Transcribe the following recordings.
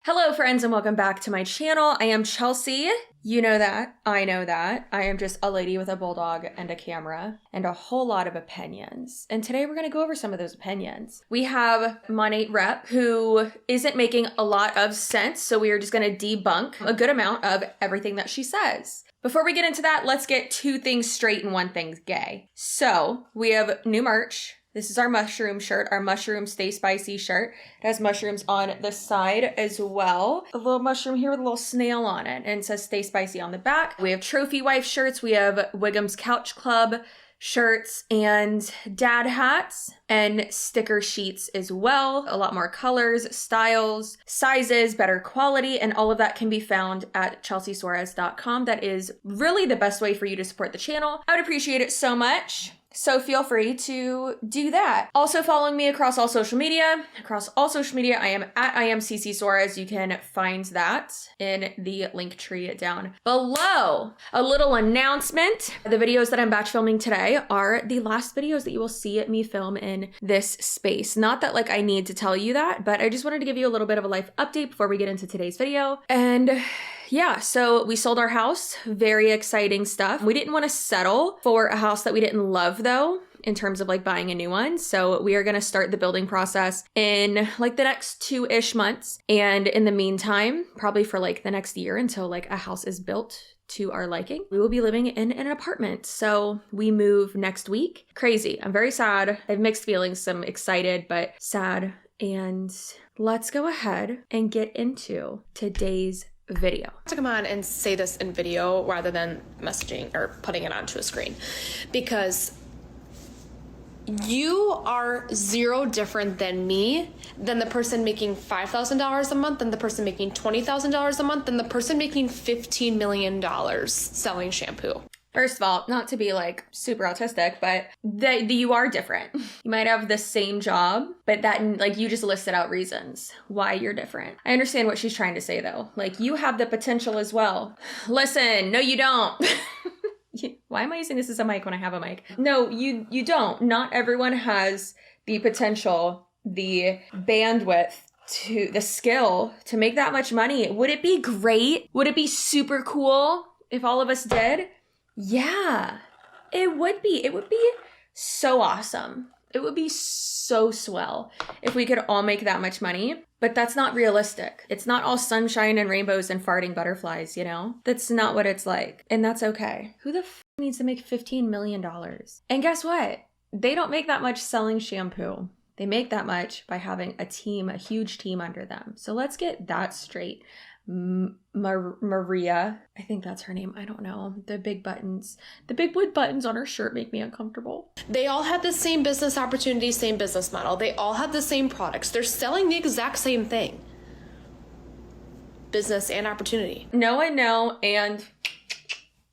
Hello friends and welcome back to my channel. I am Chelsea. You know that. I know that. I am just a lady with a bulldog and a camera and a whole lot of opinions. And today we're going to go over some of those opinions. We have Monat rep who isn't making a lot of sense, so we are just going to debunk a good amount of everything that she says. Before we get into that, let's get two things straight and one thing's gay. So we have new merch. This is our mushroom shirt, our mushroom stay spicy shirt. It has mushrooms on the side as well. A little mushroom here with a little snail on it, and it says stay spicy on the back. We have trophy wife shirts. We have Wiggum's Couch Club shirts and dad hats and sticker sheets as well. A lot more colors, styles, sizes, better quality, and all of that can be found at CCSUAREZ.com. That is really the best way for you to support the channel. I would appreciate it so much. So feel free to do that. Also following me across all social media. I am at CCSUAREZ. You can find that in the link tree down below. A little announcement. The videos that I'm batch filming today are the last videos that you will see me film in this space. Not that like I need to tell you that, but I just wanted to give you a little bit of a life update before we get into today's video. And yeah, so we sold our house. Very exciting stuff. We didn't want to settle for a house that we didn't love though, in terms of like buying a new one. So we are going to start the building process in like the next 2-ish months. And in the meantime, probably for like the next year until like a house is built to our liking, we will be living in an apartment. So we move next week. Crazy. I'm very sad. I have mixed feelings, some excited, but sad. And let's go ahead and get into today's video. To come on and say this in video rather than messaging or putting it onto a screen, because you are zero different than me, than the person making $5,000 a month, than the person making $20,000 a month, than the person making $15 million selling shampoo. First of all, not to be like super autistic, but you are different. You might have the same job, but that like you just listed out reasons why you're different. I understand what she's trying to say though. Like you have the potential as well. Listen, no, you don't. Why am I using this as a mic when I have a mic? No, you don't. Not everyone has the potential, the bandwidth, to the skill to make that much money. Would it be great? Would it be super cool if all of us did? Yeah, it would be. It would be so awesome. It would be so swell if we could all make that much money, but that's not realistic. It's not all sunshine and rainbows and farting butterflies, you know? That's not what it's like, and that's okay. Who the f needs to make $15 million? And guess what? They don't make that much selling shampoo. They make that much by having a team, a huge team under them. So let's get that straight. Maria, I think that's her name. I don't know. The big buttons, the big wood buttons on her shirt make me uncomfortable. They all had the same business opportunity, same business model. They all had the same products. They're selling the exact same thing. Business and opportunity. No and no and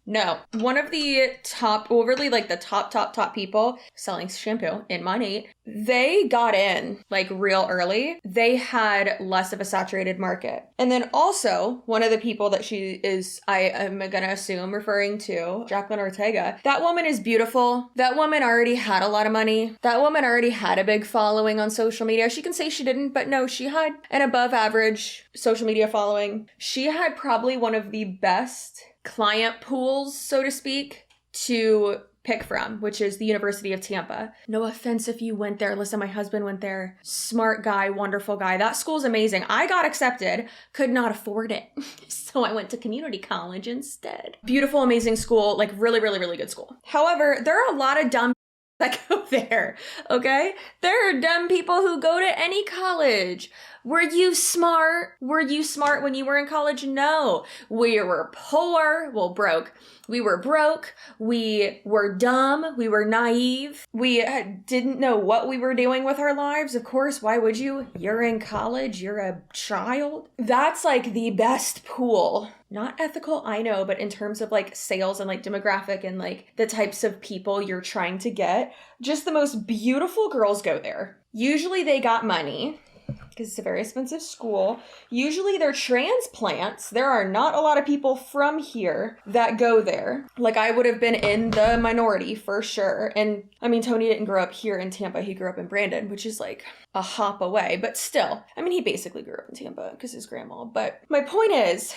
no. One of the top, well, really like the top people selling shampoo in Monat, they got in like real early. They had less of a saturated market. And then also one of the people that she is, I am gonna assume referring to, Jacqueline Ortega, that woman is beautiful. That woman already had a lot of money. That woman already had a big following on social media. She can say she didn't, but no, she had an above average social media following. She had probably one of the best client pools, so to speak, to pick from, which is the University of Tampa. No offense if you went there. Listen, my husband went there. Smart guy, wonderful guy. That school's amazing. I got accepted, could not afford it. So I went to community college instead. Beautiful, amazing school, like really, really, really good school. However, there are a lot of dumb that go there, okay? There are dumb people who go to any college. Were you smart? Were you smart when you were in college? No. We were poor. Well, broke. We were broke. We were dumb. We were naive. We didn't know what we were doing with our lives. Of course, why would you? You're in college. You're a child. That's like the best pool. Not ethical, I know, but in terms of like sales and like demographic and like the types of people you're trying to get, just the most beautiful girls go there. Usually they got money. because it's a very expensive school. Usually they're transplants. There are not a lot of people from here that go there. Like, I would have been in the minority for sure. And I mean, Tony didn't grow up here in Tampa. He grew up in Brandon, which is like a hop away, but still, I mean, he basically grew up in Tampa because his grandma. But my point is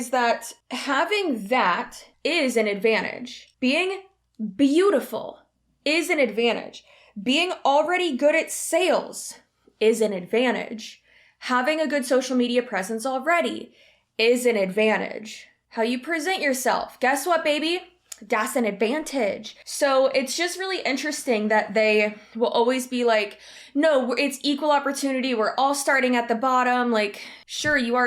that having that is an advantage. Being beautiful is an advantage. Being already good at sales is an advantage. Having a good social media presence already is an advantage. How you present yourself, guess what, baby? That's an advantage. So it's just really interesting that they will always be like, no, it's equal opportunity. We're all starting at the bottom. Like, sure, you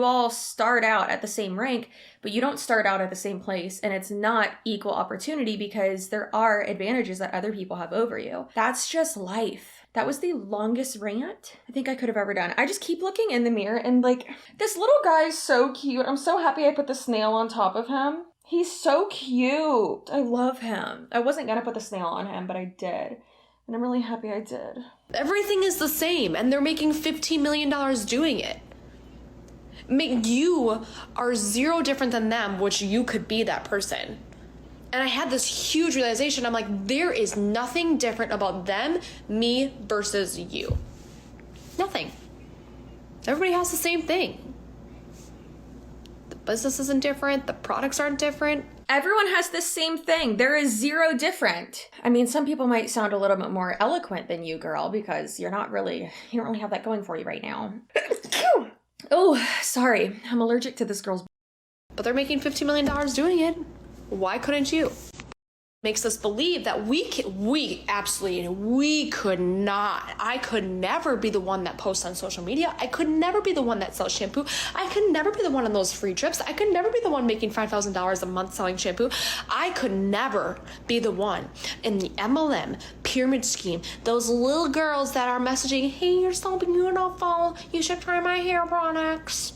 all start out at the same rank, but you don't start out at the same place. And it's not equal opportunity because there are advantages that other people have over you. That's just life. That was the longest rant I think I could have ever done. I just keep looking in the mirror and like, this little guy is so cute. I'm so happy I put the snail on top of him. He's so cute. I love him. I wasn't gonna put the snail on him, but I did. And I'm really happy I did. Everything is the same, and they're making $15 million doing it. You are zero different than them, which you could be that person. And I had this huge realization. I'm like, there is nothing different about them, me versus you. Nothing. Everybody has the same thing. The business isn't different. The products aren't different. Everyone has the same thing. There is zero different. I mean, some people might sound a little bit more eloquent than you, girl, because you don't really have that going for you right now. Oh, sorry. I'm allergic to this girl's. But they're making $15 million doing it. Why couldn't you? Makes us believe that I could never be the one that posts on social media. I could never be the one that sells shampoo. I could never be the one on those free trips. I could never be the one making $5,000 a month selling shampoo. I could never be the one in the MLM pyramid scheme. Those little girls that are messaging, hey, you're so beautiful. You should try my hair products.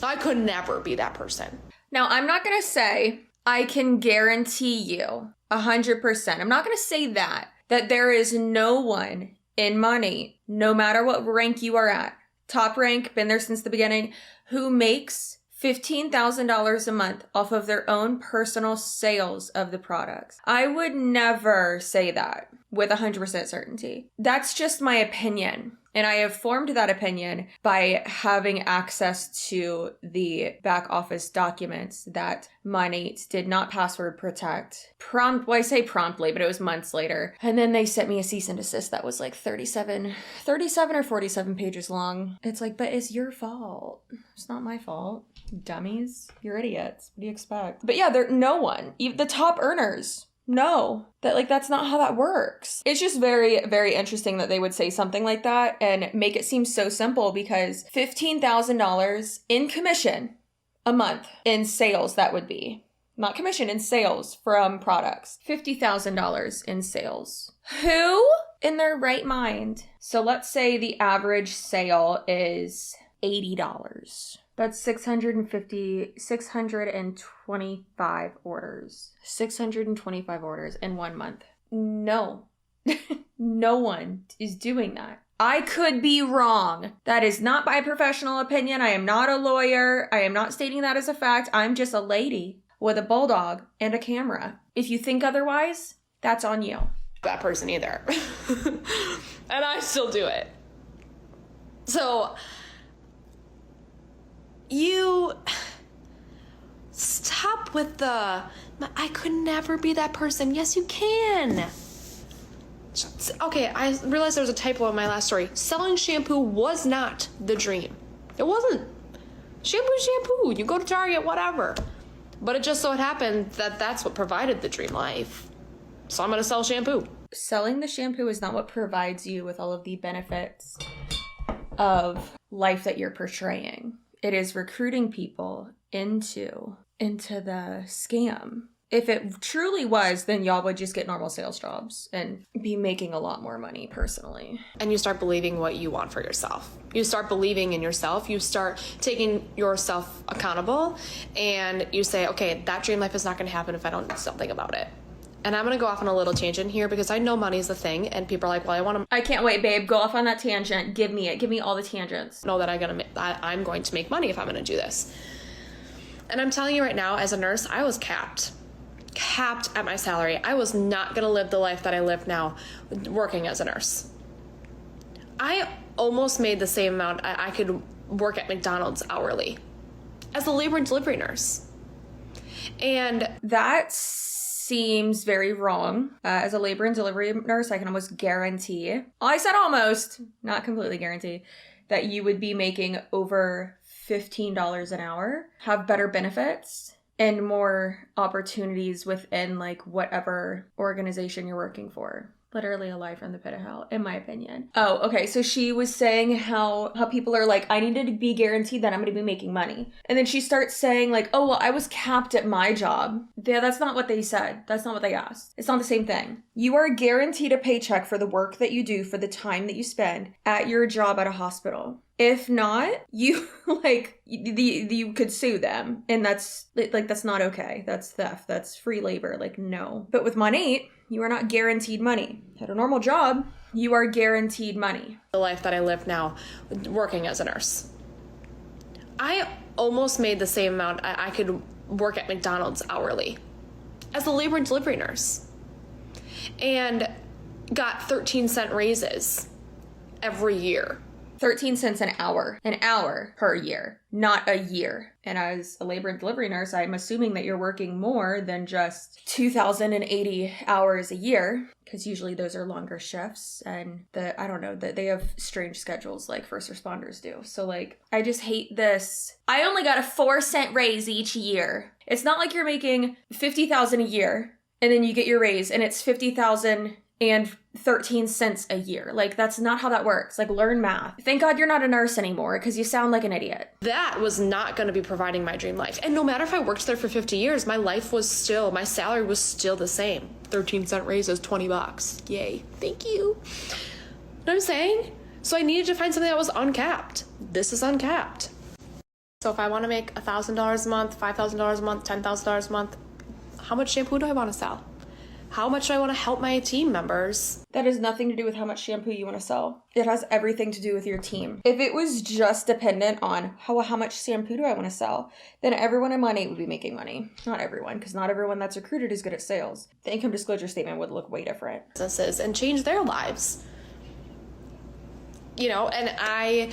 I could never be that person. Now, I'm not going to say I can guarantee you 100%. I'm not going to say that there is no one in Monat, no matter what rank you are at, top rank, been there since the beginning, who makes $15,000 a month off of their own personal sales of the products. I would never say that with 100% certainty. That's just my opinion. And I have formed that opinion by having access to the back office documents that Monat did not password protect. I say promptly, but it was months later. And then they sent me a cease and desist that was like 37 or 47 pages long. It's like, but it's your fault. It's not my fault. Dummies. You're idiots. What do you expect? But yeah, no one. Even the top earners. No, that's not how that works. It's just very, very interesting that they would say something like that and make it seem so simple, because $15,000 in commission a month in sales, that would be. Not commission, in sales from products. $50,000 in sales. Who in their right mind? So let's say the average sale is $80. That's 625 orders. 625 orders in 1 month. No. No one is doing that. I could be wrong. That is not my professional opinion. I am not a lawyer. I am not stating that as a fact. I'm just a lady with a bulldog and a camera. If you think otherwise, that's on you. That person either. And I still do it. So you stop with the, I could never be that person. Yes, you can. Okay, I realized there was a typo in my last story. Selling shampoo was not the dream. It wasn't. Shampoo. You go to Target, whatever. But it just so happened that that's what provided the dream life. So I'm going to sell shampoo. Selling the shampoo is not what provides you with all of the benefits of life that you're portraying. It is recruiting people into the scam. If it truly was, then y'all would just get normal sales jobs and be making a lot more money personally. And you start believing what you want for yourself. You start believing in yourself. You start taking yourself accountable, and you say, okay, that dream life is not going to happen if I don't do something about it. And I'm going to go off on a little tangent here because I know money's a thing and people are like, well, I want to I can't wait, babe. Go off on that tangent. Give me it. Give me all the tangents. know that I'm going to make money if I'm going to do this. And I'm telling you right now, as a nurse, I was capped at my salary. I was not going to live the life that I live now working as a nurse. I almost made the same amount I could work at McDonald's hourly as a labor and delivery nurse. And that seems very wrong. As a labor and delivery nurse, I can almost guarantee, I said almost, not completely guarantee, that you would be making over $15 an hour, have better benefits, and more opportunities within like whatever organization you're working for. Literally alive from the pit of hell, in my opinion. Oh, okay. So she was saying how people are like, I needed to be guaranteed that I'm going to be making money. And then she starts saying like, oh, well, I was capped at my job. Yeah, that's not what they said. That's not what they asked. It's not the same thing. You are guaranteed a paycheck for the work that you do, for the time that you spend at your job at a hospital. If not, you you could sue them. And that's not okay. That's theft. That's free labor. Like, no. But with Monat, you are not guaranteed money. At a normal job, you are guaranteed money. The life that I live now working as a nurse. I almost made the same amount I could work at McDonald's hourly as a labor and delivery nurse. And got 13-cent raises every year. 13 cents an hour per year, not a year. And as a labor and delivery nurse, I'm assuming that you're working more than just 2,080 hours a year, because usually those are longer shifts and I don't know, that they have strange schedules like first responders do. So like, I just hate this. I only got a 4-cent raise each year. It's not like you're making 50,000 a year and then you get your raise and it's 50,000 and 13 cents a year. Like, that's not how that works. Like, learn math. Thank God you're not a nurse anymore because you sound like an idiot. That was not going to be providing my dream life. And no matter if I worked there for 50 years, my salary was still the same. 13-cent raises, $20. Yay. Thank you. You know what I'm saying? So I needed to find something that was uncapped. This is uncapped. So if I want to make $1,000 a month, $5,000 a month, $10,000 a month, how much shampoo do I want to sell? How much do I want to help my team members? That has nothing to do with how much shampoo you want to sell. It has everything to do with your team. If it was just dependent on how much shampoo do I want to sell, then everyone in Monat would be making money. Not everyone, because not everyone that's recruited is good at sales. The income disclosure statement would look way different. Businesses and change their lives. You know, and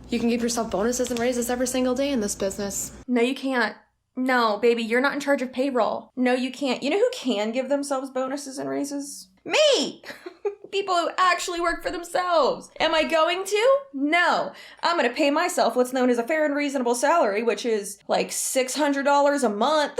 you can give yourself bonuses and raises every single day in this business. No, you can't. No, baby, you're not in charge of payroll. No, you can't. You know who can give themselves bonuses and raises? Me! People who actually work for themselves. Am I going to? No. I'm going to pay myself what's known as a fair and reasonable salary, which is like $600 a month,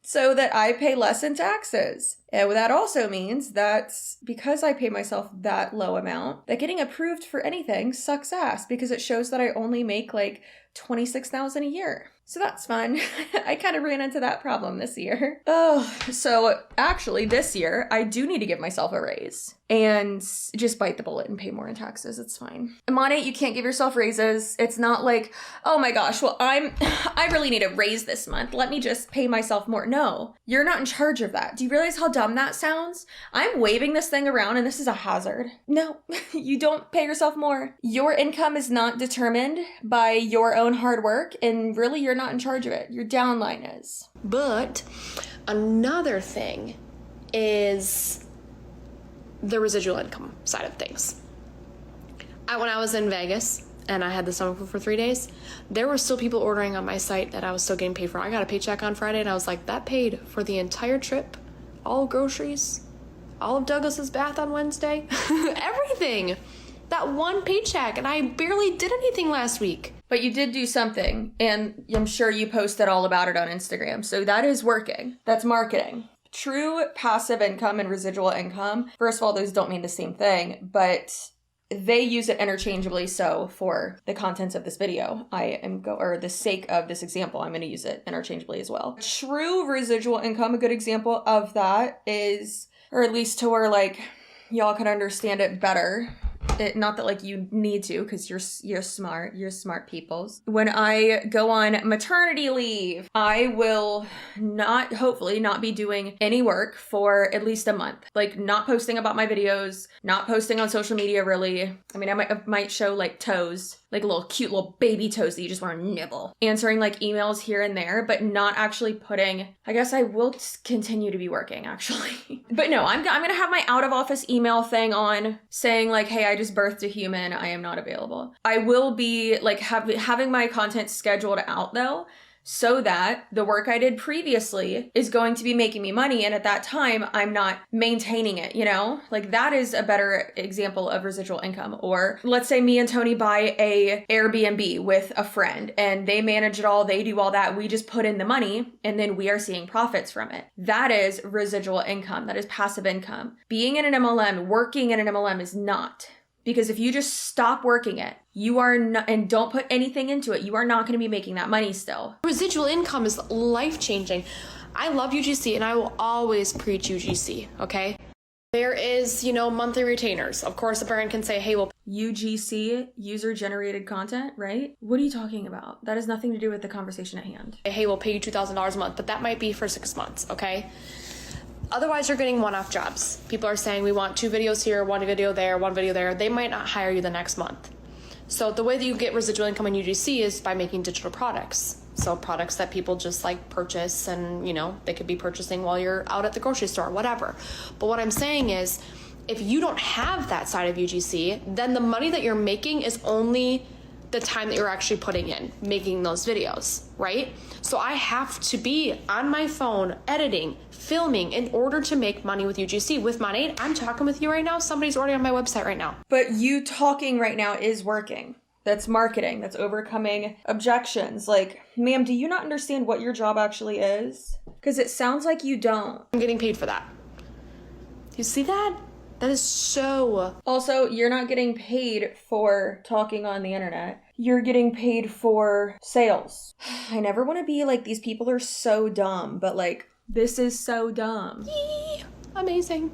so that I pay less in taxes. And that also means that because I pay myself that low amount, that getting approved for anything sucks ass because it shows that I only make like $26,000 a year. So that's fun. I kind of ran into that problem this year. Oh, so actually this year I do need to give myself a raise and just bite the bullet and pay more in taxes. It's fine. Monat, you can't give yourself raises. It's not like, oh my gosh, well, I really need a raise this month. Let me just pay myself more. No, you're not in charge of that. Do you realize how dumb that sounds? I'm waving this thing around and this is a hazard. No, you don't pay yourself more. Your income is not determined by your own hard work, and really you're not in charge of it. Your downline is. But another thing is the residual income side of things. When I was in Vegas and I had the summer pool for 3 days, there were still people ordering on my site that I was still getting paid for. I got a paycheck on Friday and I was like, that paid for the entire trip, all groceries, all of Douglas's bath on Wednesday, everything. That one paycheck, and I barely did anything last week. But you did do something, and I'm sure you posted all about it on Instagram. So that is working. That's marketing. True passive income and residual income, first of all, those don't mean the same thing, but they use it interchangeably. So for the contents of this video, or the sake of this example, I'm going to use it interchangeably as well. True residual income, a good example of that is, or at least to where like y'all can understand it better, not that like you need to, because you're smart peoples. When I go on maternity leave, I will hopefully not be doing any work for at least a month. Like not posting about my videos, not posting on social media really. I mean, I might show like toes, like cute little baby toes that you just want to nibble. Answering like emails here and there, but not actually putting, I guess I will continue to be working actually. But no, I'm going to have my out of office email thing on saying like, hey, I just birthed a human. I am not available. I will be like having my content scheduled out though, so that the work I did previously is going to be making me money. And at that time, I'm not maintaining it, you know? Like that is a better example of residual income. Or let's say me and Tony buy a Airbnb with a friend and they manage it all, they do all that. We just put in the money and then we are seeing profits from it. That is residual income. That is passive income. Being in an MLM, working in an MLM is not. Because if you just stop working it, you are not, and don't put anything into it, you are not going to be making that money still. Residual income is life-changing. I love UGC and I will always preach UGC, okay? There is, monthly retainers. Of course, a brand can say, hey, well, UGC, user-generated content, right? What are you talking about? That has nothing to do with the conversation at hand. Hey, we'll pay you $2,000 a month, but that might be for 6 months, okay? Otherwise, you're getting one-off jobs. People are saying, we want 2 videos here, 1 video there, 1 video there. They might not hire you the next month. So the way that you get residual income in UGC is by making digital products. So products that people just like purchase and, they could be purchasing while you're out at the grocery store, whatever. But what I'm saying is, if you don't have that side of UGC, then the money that you're making is only the time that you're actually putting in, making those videos, right? So I have to be on my phone, editing, filming in order to make money with UGC. With Monat, I'm talking with you right now. Somebody's already on my website right now. But you talking right now is working. That's marketing. That's overcoming objections. Like, ma'am, do you not understand what your job actually is? Because it sounds like you don't. I'm getting paid for that. You see that? That is so... Also, you're not getting paid for talking on the internet. You're getting paid for sales. I never want to be like, these people are so dumb, but like, this is so dumb. Yee, amazing.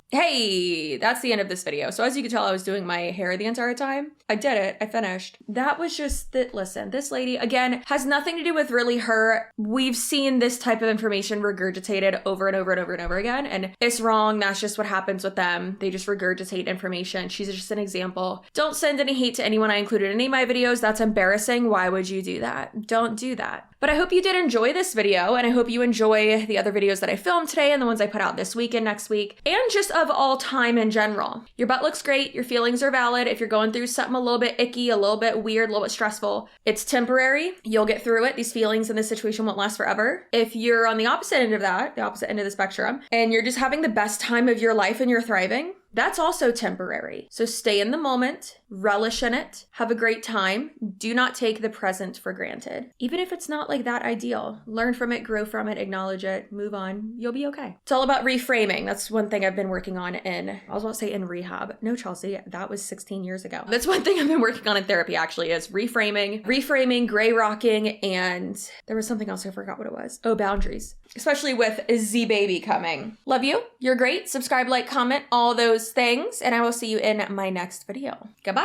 Hey, that's the end of this video. So as you can tell, I was doing my hair the entire time. I did it. I finished. That was just listen, this lady, again, has nothing to do with really her. We've seen this type of information regurgitated over and over and over and over again, and it's wrong. That's just what happens with them. They just regurgitate information. She's just an example. Don't send any hate to anyone I included in any of my videos. That's embarrassing. Why would you do that? Don't do that. But I hope you did enjoy this video, and I hope you enjoy the other videos that I filmed today and the ones I put out this week and next week, and just of all time in general. Your butt looks great. Your feelings are valid. If you're going through something a little bit icky, a little bit weird, a little bit stressful, it's temporary. You'll get through it. These feelings in this situation won't last forever. If you're on the opposite end of that, the opposite end of the spectrum, and you're just having the best time of your life and you're thriving, that's also temporary. So stay in the moment, relish in it, have a great time. Do not take the present for granted. Even if it's not like that ideal, learn from it, grow from it, acknowledge it, move on. You'll be okay. It's all about reframing. That's one thing I've been working on I was about to say in rehab. No, Chelsea, that was 16 years ago. That's one thing I've been working on in therapy actually, is reframing, gray rocking, and there was something else I forgot what it was. Oh, boundaries. Especially with Z Baby coming. Love you. You're great. Subscribe, like, comment, all those things. And I will see you in my next video. Goodbye.